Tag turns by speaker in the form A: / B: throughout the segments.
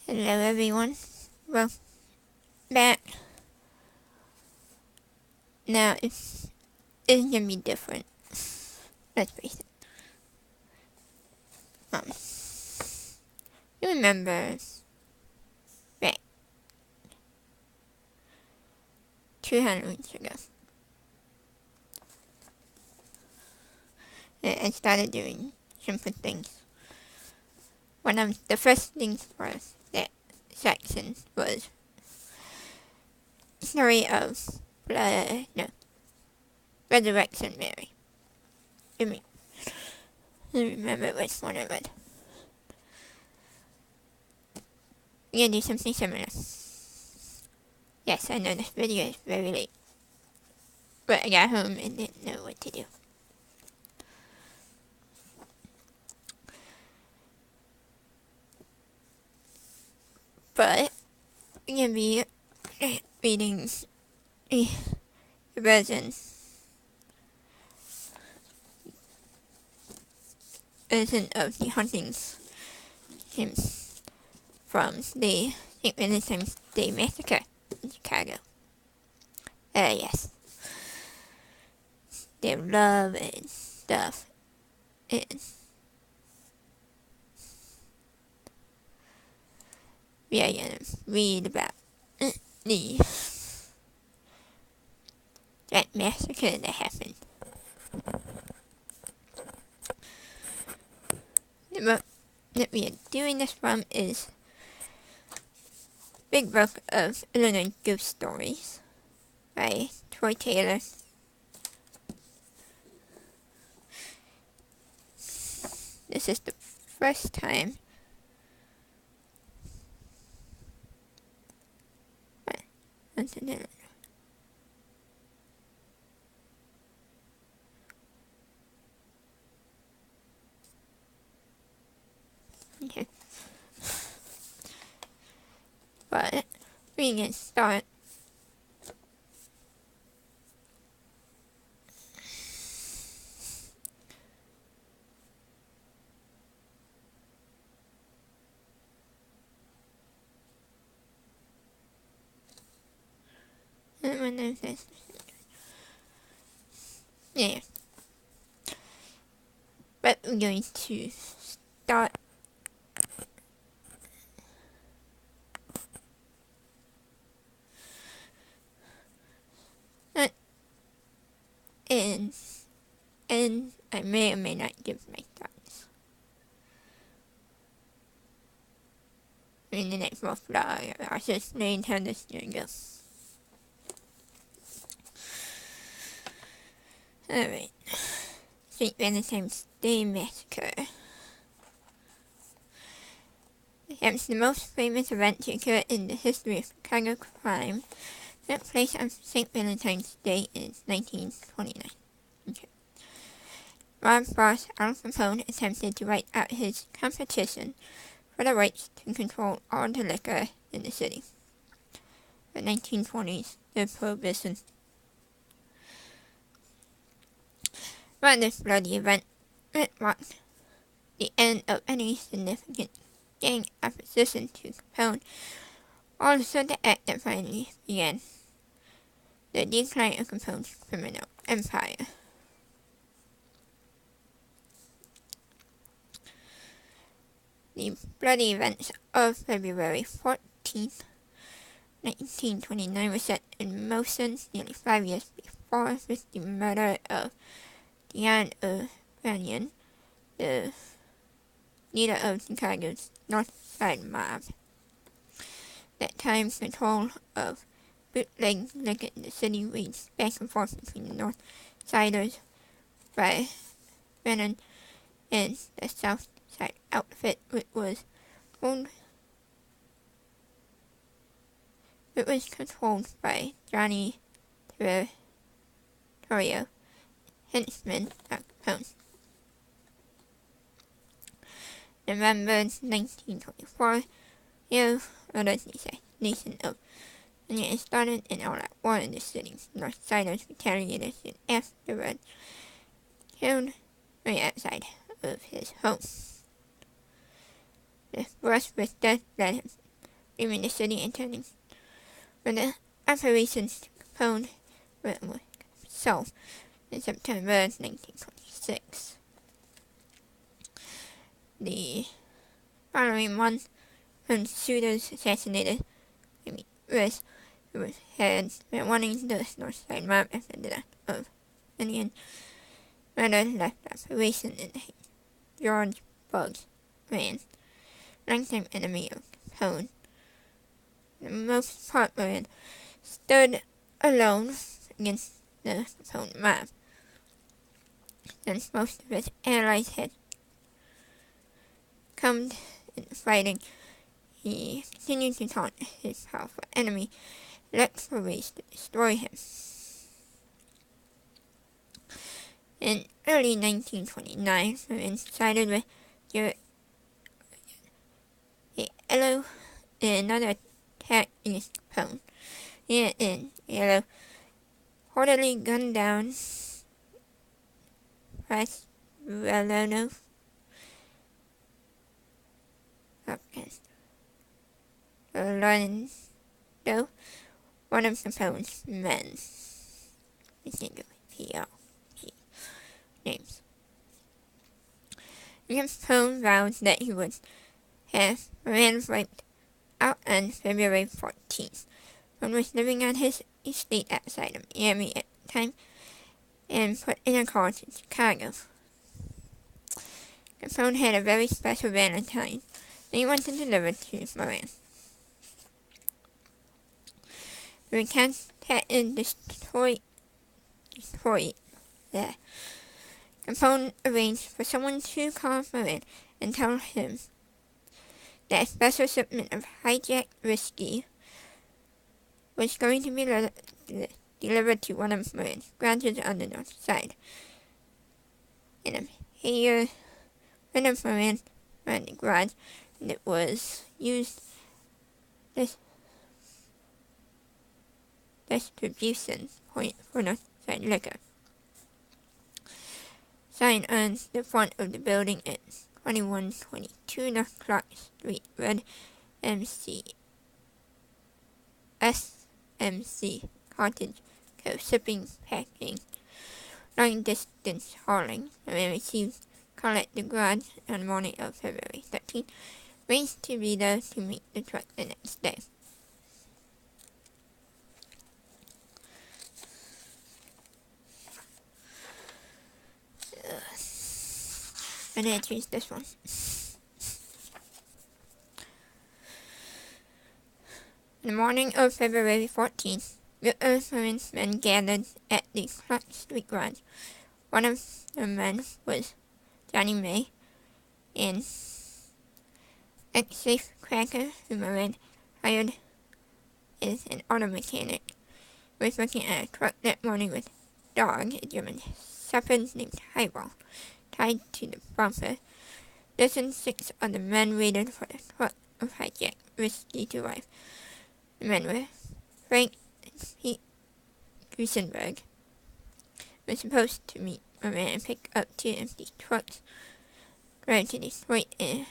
A: Hello everyone, welcome back. Now it's gonna be different. Let's face it. You remember back 200 weeks ago, I started doing simple things. One of the first things was that section was story of Resurrection Mary. I remember which one it was. We're gonna do something similar. Yes, I know this video is very late, but I got home and didn't know what to do. But we're gonna be reading the version of the hauntings from the St. Valentine's Day Massacre in Chicago. Yes. Their love and stuff. And we are gonna read about that massacre that happened. The book that we are doing this from is Big Book of Illinois Ghost Stories by Taylor. This is the first time Okay. But we can start. Yeah. But we're going to start and I may or may not give my thoughts in the next vlog. I'll just explain how this is gonna go. Alright. St. Valentine's Day Massacre. Perhaps the most famous event to occur in the history of Chicago crime took place on St. Valentine's Day in 1929. Okay. Rob boss Al Capone attempted to write out his competition for the rights to control all the liquor in the city. The 1920s, the Prohibition. But this bloody event marked the end of any significant gang opposition to Capone. Also, the act that finally began the decline of Capone's criminal empire. The bloody events of February 14th, 1929 were set in motion nearly 5 years before with the murder of John O'Brien, the leader of Chicago's North Side mob. That time, control of bootleg liquor in the city raged back and forth between the North Siders by Brennan and the South Side outfit, which was controlled by Johnny Torrio, henchman of Capone. November 1924, nation of Virginia started an all-out war in the city. North Siders retaliated soon afterward, killed right outside of his home. The brush with death led him leaving the city and turning when the operations Capone went south in September 1926. The following month, when shooters assassinated West, who had been wanting the North Side map after the death of Indian murder left operation in the George Bugs ran, longtime enemy of Capone. For the most part, Moran stood alone against the Capone mob, since most of his allies had come in fighting. He continued to taunt his powerful enemy, looked for ways to destroy him. In early 1929, Moran sided with Yellow in another attack against Capone. He and Yellow reportedly gunned down Valentine, one of Capone's men. PLG names. Capone vowed that he would have Moran wiped out on February 14th. Capone was living on his estate outside of Miami at the time and put in a call to Chicago. Capone had a very special Valentine that he wanted delivered to Moran. We contacted Detroit. Capone arranged for someone to call Moran and tell him that a special shipment of hijacked whiskey was going to be delivered to one of Moran's garages on the north side. And here, one of Moran ran the garage, and it was used as distribution point for north side liquor. Sign on the front of the building is 2122 North Clark Street, Red SMC Cottage, Co. Shipping, Packing, Long Distance Hauling. Moran received call at the garage on the morning of February 13th, arranged to be there to meet the truck the next day. I'm going to choose this one. On the morning of February 14th, the Moran's men gathered at the Clark Street garage. One of the men was Johnny May, an ex-safe cracker who Moran hired as an auto mechanic. He was working at a truck that morning with Dog, a German shepherd named Highball, tied to the bumper. This and 6 other men waited for the truck of hijacked whiskey to arrive. The men were Frank and Pete Gusenberg. They were supposed to meet Moran and pick up 2 empty trucks, drive to Detroit and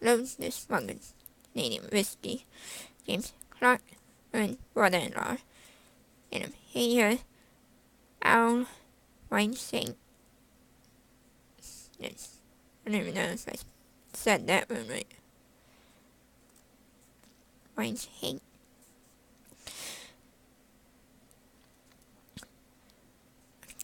A: load the smuggled Canadian whiskey. James Clark, Moran's brother-in-law, and here Al Weinstein. Yes. I don't even know if I said that one right. Weinstein.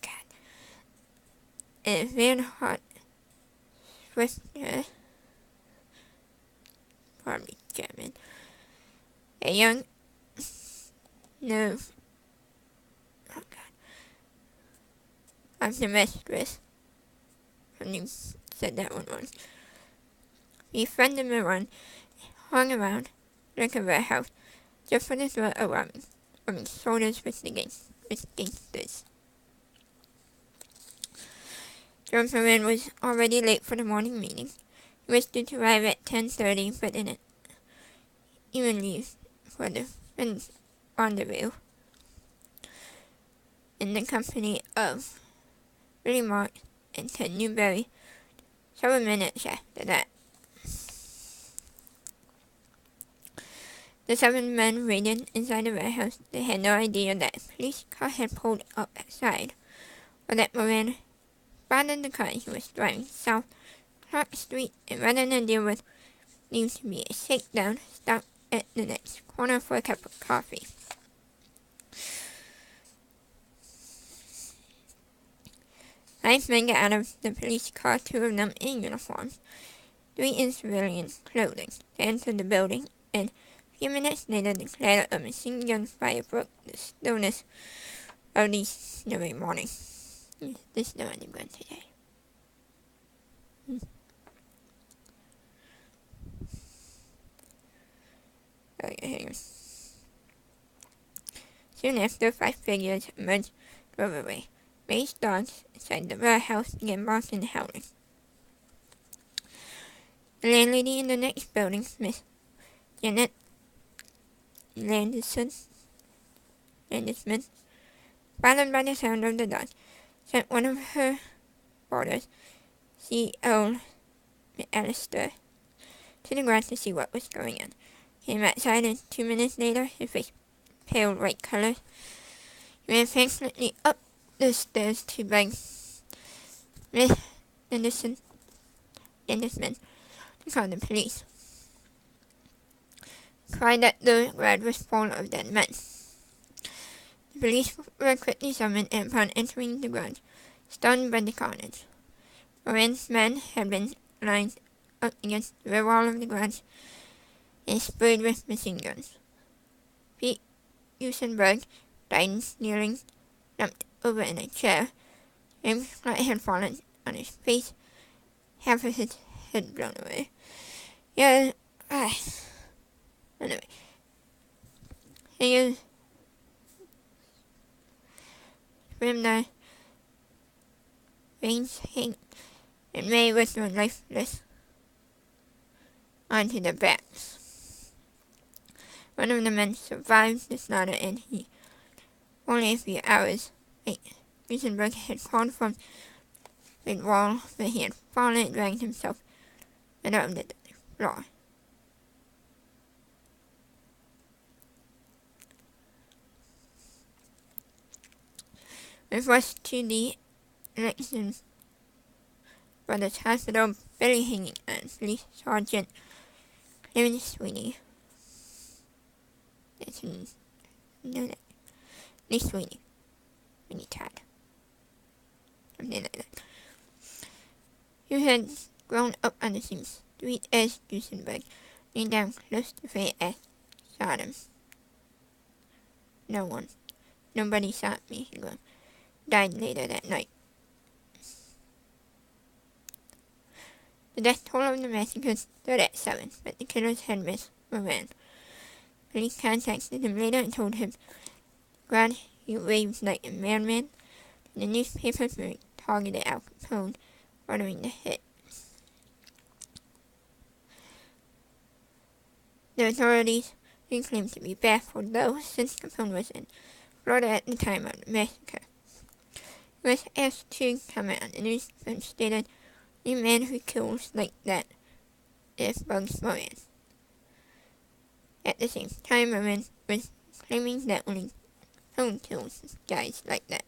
A: God. And Van Hot Swifter. Probably German. A young. No. Oh God. Optometrist. You said that one once. We befriended Moran, hung around, looked over a house, just for the thrill of rubbing shoulders with gangsters. George Moran was already late for the morning meeting. He was due to arrive at 10:30, but didn't even leave for the rendezvous. In the company of Billy Marks and Ted Newberry, several minutes after that. The 7 men waited inside the warehouse. They had no idea that a police car had pulled up outside, or that Moran abandoned the car he was driving south Clark Street, and rather than deal with needed to be a shakedown, stopped at the next corner for a cup of coffee. Five men got out of the police car, 2 of them in uniforms, 3 in civilian clothing. They entered the building, and a few minutes later the clatter of machine gun fire broke the stillness of the snowy morning. There's no underground today. Okay. Soon after, 5 figures emerged, drove away. Raised dogs inside the warehouse began barking and howling. The landlady in the next building, Miss Janet Landisman, bothered by the sound of the dogs, sent one of her boarders, C.O. McAllister, to the ground to see what was going on. He came outside, and 2 minutes later, his face pale white color, he ran passionately up the stairs to beg Miss Landisman to call the police. Cried that the yard was full of dead men. The police were quickly summoned, and upon entering the grounds, stunned by the carnage. Moran's men had been lined up against the rear wall of the grounds and sprayed with machine guns. Pete Usenberg died kneeling, slumped over in a chair. James Clark had fallen on his face, half of his head blown away. Anyway, he swam the veins hang, and May was thrown lifeless onto the backs. One of the men survived the slaughter, and he, only a few hours late, Rosenberg had crawled from the wall where he had fallen and dragged himself out of the floor. With us to the election Brothers Hospital, barely hanging on, Police Sergeant Clement Sweeney. Lee Sweeney. When he died. Something like that. He had grown up on the same street as Duesenberg, laying down close to fate as Sodom. Nobody saw me, he groaned. Died later that night. The death toll of the massacre stood at 7, but the killers had missed Moran. Police contacted him later and told him, "God, he raved like a madman." The newspapers were targeted Al Capone, ordering the hit. The authorities claimed to be baffled, though, since Capone was in Florida at the time of the massacre. He was asked to comment on the news, and stated, "A man who kills like that is Bugs Moran." At the same time, Moran was claiming that only Capone kills guys like that.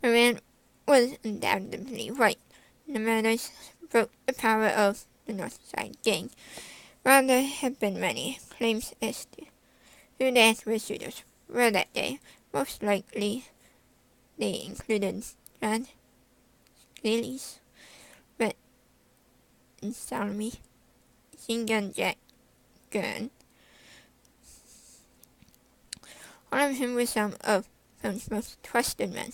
A: Moran was undoubtedly right. The murders broke the power of the North Side Gang. While there have been many claims as to who the actual shooters were that day, most likely they included John Scalise, Brett and Salmi, Machine Gun Jack Gurn. All of whom were some of Capone's most trusted men.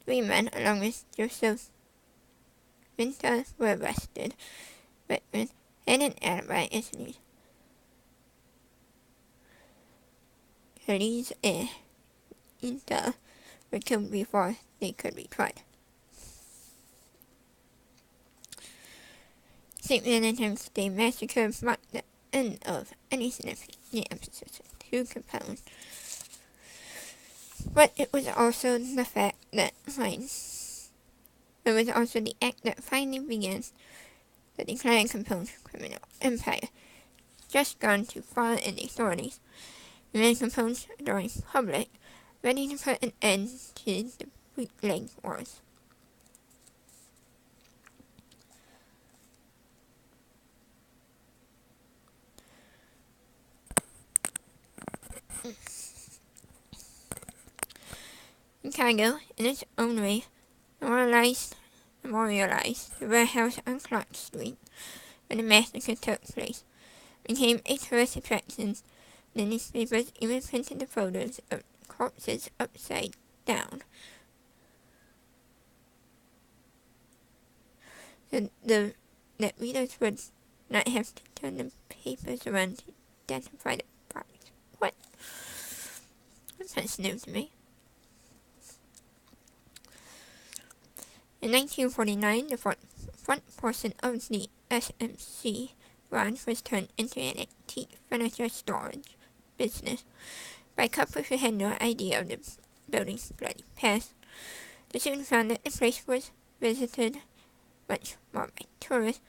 A: 3 men, along with Joseph Winter, were arrested, but had an alibi issues. Scalise and Winter were killed before they could be tried. St. Valentine's Day Massacre marked the end of any significant emphasis to Capone. But it was also the act that finally began the declaring Capone's criminal empire, just gone too far in the authorities, and Capone's adoring public, ready to put an end to the bootleg wars. Chicago, in its own way, memorialized the warehouse on Clark Street, where the massacre took place, became a tourist attraction. The newspapers even printed the photos of corpses upside down. So that readers would not have to turn the papers around to identify the bodies. What? That's new to me. In 1949, the front portion of the SMC branch was turned into an antique furniture storage business by couples who had no idea of the building's bloody past. They soon found that the place was visited much more by tourists,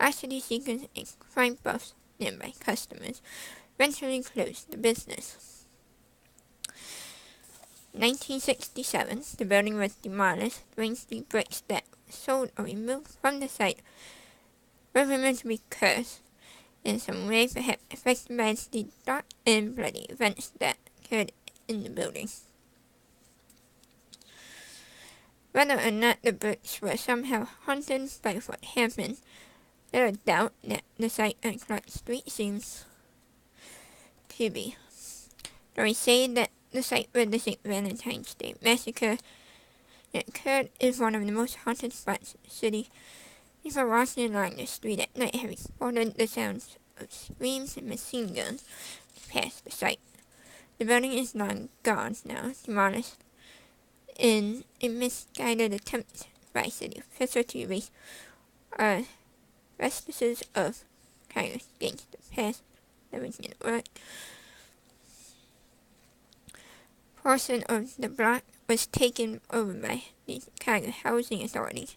A: larceny seekers, and crime buffs than by customers, eventually closed the business. In 1967, the building was demolished, brings the bricks that were sold or removed from the site were rumored to be cursed, in some way perhaps affected by the dark and bloody events that occurred in the building. Whether or not the bricks were somehow haunted by what happened, there is doubt that the site on Clark Street seems to be. Stories say that the site where the St. Valentine's Day Massacre occurred is one of the most haunted spots in the city. People walking along the street at night have reported the sounds of screams and machine guns past the site. The building is long gone now, demolished in a misguided attempt by city officials to erase vestiges of Chicago's gangster past. Everything in the world. Portion of the block was taken over by the Chicago Housing Authority,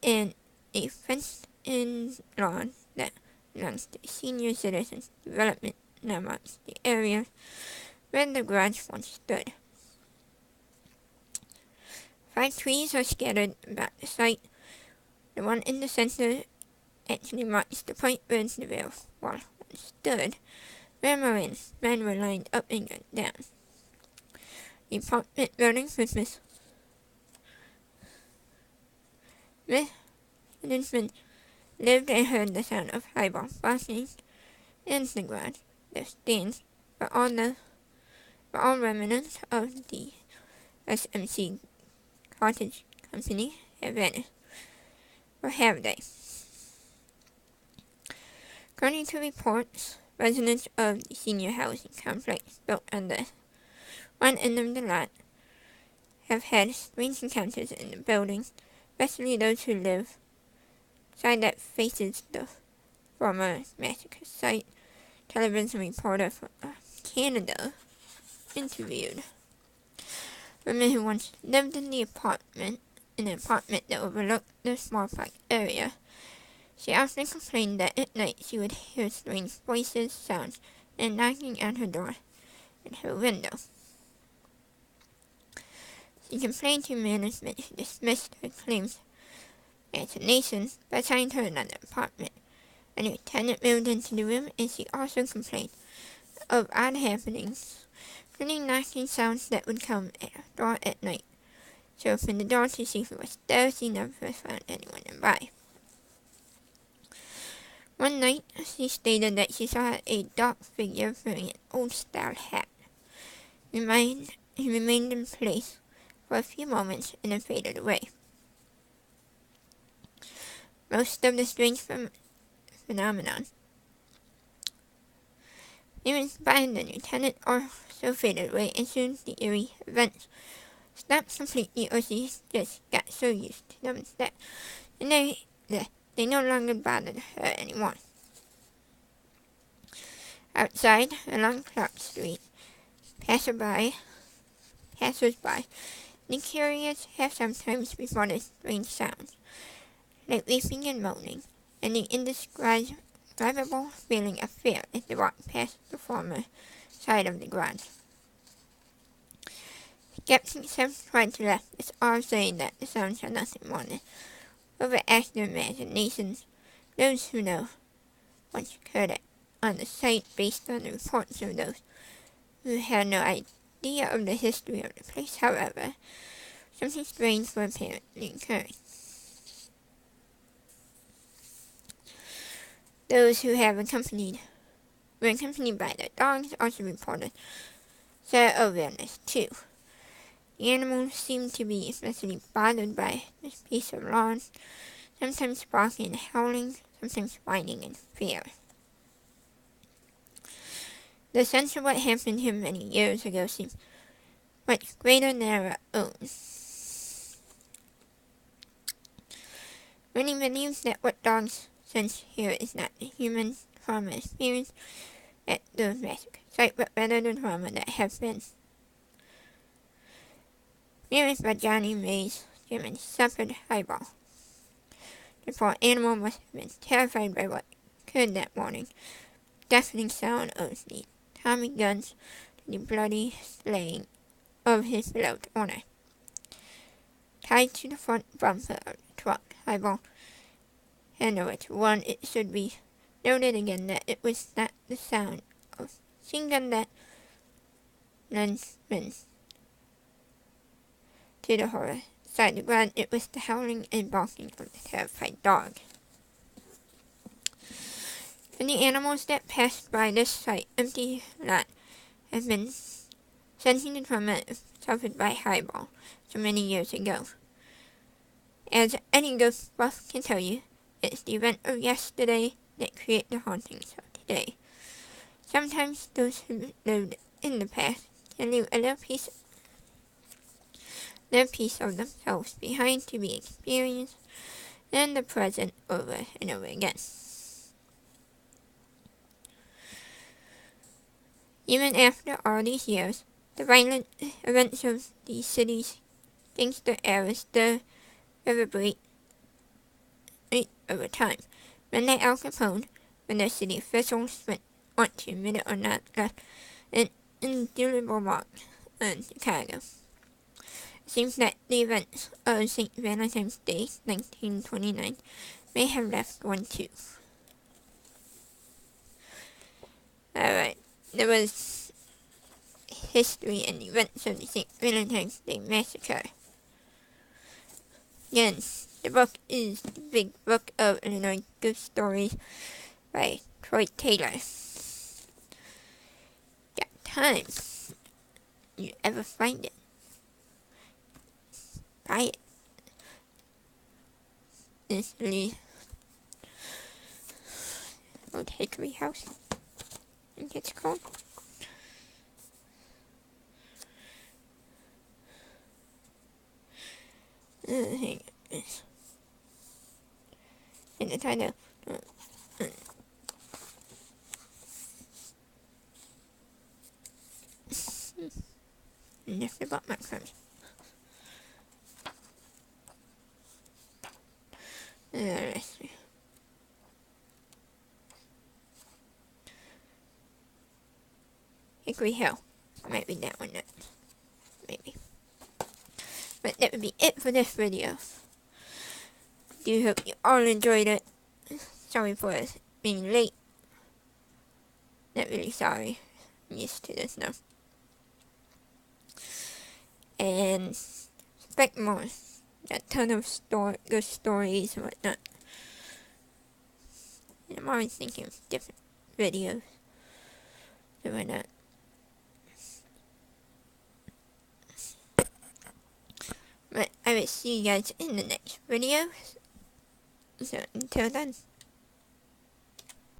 A: and a fenced-in lawn that belongs to the Senior Citizens Development now marks the area where the garage once stood. 5 trees are scattered about the site. The one in the center actually marks the point where the rail wall once stood, where Marines men were lined up and gunned down. The apartment building with Miss Valentine lived and heard the sound of highball barking in the garage. The stands were all remnants of the SMC cottage company have vanished. Or have they? According to reports, residents of the senior housing complex built on the one end of the lot have had strange encounters in the building, especially those who live side that faces the former massacre site. Television reporter from Canada interviewed women who once lived in an apartment that overlooked the small park area. She often complained that at night she would hear strange voices, sounds, and knocking on her door and her window. She complained to management, who dismissed her claims as a nation by assigned her another apartment. A new tenant moved into the room, and she also complained of odd happenings, including knocking sounds that would come at her door at night. She opened the door to see who was there. She never found anyone nearby. One night, she stated that she saw a dark figure wearing an old-style hat. He remained in place for a few moments and then faded away. Most of the strange phenomenon even by the new tenant also faded away as soon as the eerie events stopped completely, or she just got so used to them that they no longer bothered her anymore. Outside, along Clark Street, passers-by, the curious have sometimes reported strange sounds, like weeping and moaning, and the indescribable feeling of fear as they walked past the former side of the garage. Skeptics have tried to laugh this off, saying that the sounds are nothing more than overactive imaginations. Those who know once occurred on the site based on the reports of those who had no idea of the history of the place. However, something strange was apparently occurring. Those who were accompanied by their dogs also reported their awareness too. The animals seemed to be especially bothered by this piece of lawn, sometimes barking and howling, sometimes whining in fear. The sense of what happened here many years ago seemed much greater than our own. Many believe that what dogs sense here is not the human trauma experienced at the massacre site, but rather the trauma that has been experienced by Johnny May's German Shepherd Highball. The poor animal must have been terrified by what occurred that morning. Deafening sound of the Tommy guns, the bloody slaying of his beloved owner. Tied to the front bumper of the truck, Highball handed over to one. It should be noted again that it was not the sound of machine gun that lends to the horror side the ground. It was the howling and barking of the terrified dog. And the animals that passed by this site, empty lot, have been sensing the trauma suffered by Highball so many years ago. As any ghost buff can tell you, it's the event of yesterday that create the hauntings of today. Sometimes those who lived in the past can leave a little piece of themselves behind to be experienced in the present over and over again. Even after all these years, the violent events of the city's gangster era still reverberate over time. Men like Al Capone, when their city officials want to admit it or not, left an indelible mark on Chicago. It seems that the events of St. Valentine's Day, 1929, may have left one too. Alright, there was history and events of the St. Valentine's Day Massacre. Again, the book is The Big Book of Illinois Ghost Stories by Taylor. Got time? You ever find it? Buy it. This really old hickory house. I think it's called. Hang on. In the title. Never bought my crumbs. Let's see. Hickory Hill. Might be that one next. Maybe. But that would be it for this video. Do hope you all enjoyed it. Sorry for being late. Not really sorry. I'm used to this now. And expect more. Got a ton of ghost stories and whatnot. And I'm always thinking of different videos. So why not? But I will see you guys in the next video. So until then.